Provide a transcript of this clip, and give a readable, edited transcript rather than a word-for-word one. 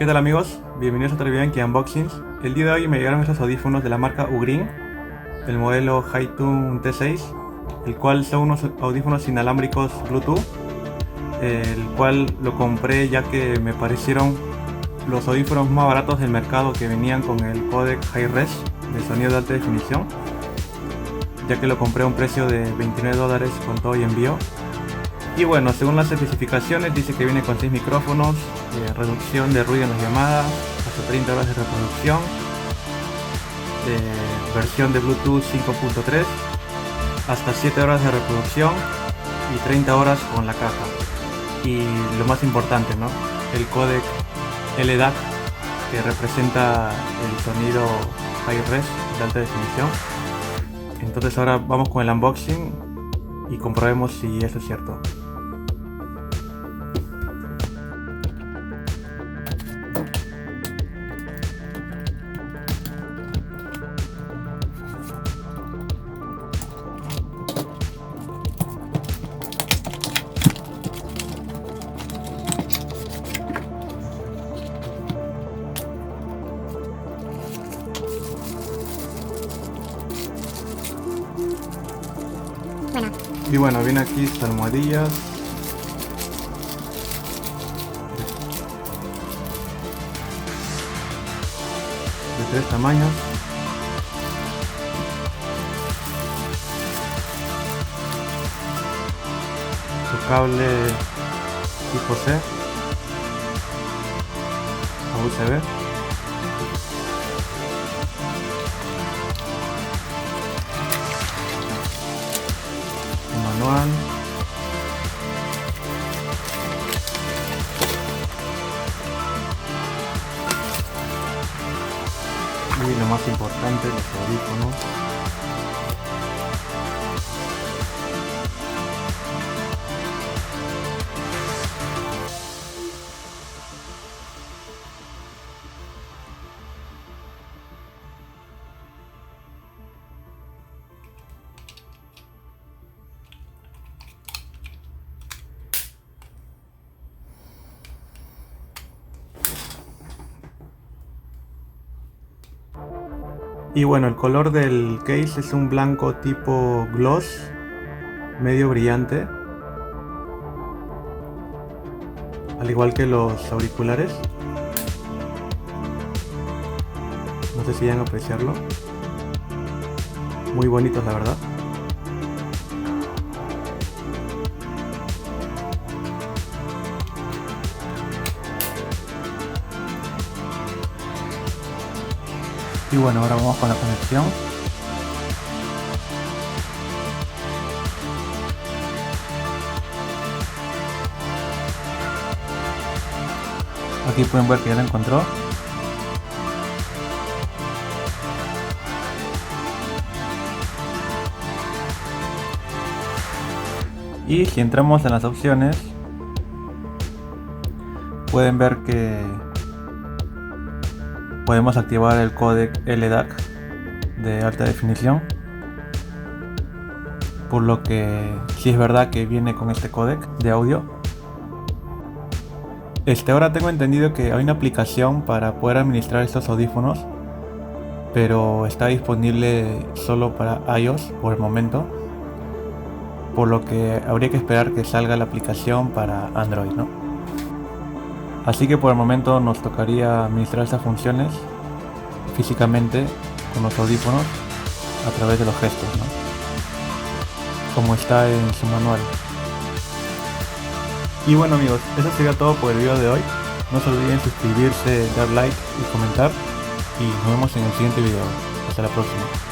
¿Qué tal amigos? Bienvenidos a otro video en Key Unboxings. El día de hoy me llegaron estos audífonos de la marca Ugreen, el modelo Hi-Tune T6, el cual son unos audífonos inalámbricos Bluetooth, el cual lo compré ya que me parecieron los audífonos más baratos del mercado, que venían con el códec Hi-Res de sonido de alta definición, ya que lo compré a un precio de $29 con todo y envío. Y bueno, según las especificaciones dice que viene con 6 micrófonos, reducción de ruido en las llamadas, hasta 30 horas de reproducción, versión de Bluetooth 5.3, hasta 7 horas de reproducción y 30 horas con la caja. Y lo más importante, ¿no? El códec LDAC, que representa el sonido Hi-Res de alta definición. Entonces ahora vamos con el unboxing y comprobemos si eso es cierto. Y bueno, viene aquí sus almohadillas, de 3 tamaños, su cable tipo C a USB, manual, y lo más importante, los audífonos. Y bueno, el color del case es un blanco tipo gloss, medio brillante, al igual que los auriculares. No sé si van a apreciarlo. Muy bonitos, la verdad. Y bueno, ahora vamos con la conexión. Aquí pueden ver que ya la encontró. Y si entramos en las opciones, pueden ver que podemos activar el códec LDAC de alta definición, por lo que sí es verdad que viene con este códec de audio. Ahora tengo entendido que hay una aplicación para poder administrar estos audífonos, pero está disponible solo para iOS por el momento, por lo que habría que esperar que salga la aplicación para Android, ¿no? Así que por el momento nos tocaría administrar estas funciones físicamente con los audífonos a través de los gestos, ¿no? Como está en su manual. Y bueno amigos, eso sería todo por el video de hoy. No se olviden suscribirse, dar like y comentar. Y nos vemos en el siguiente video. Hasta la próxima.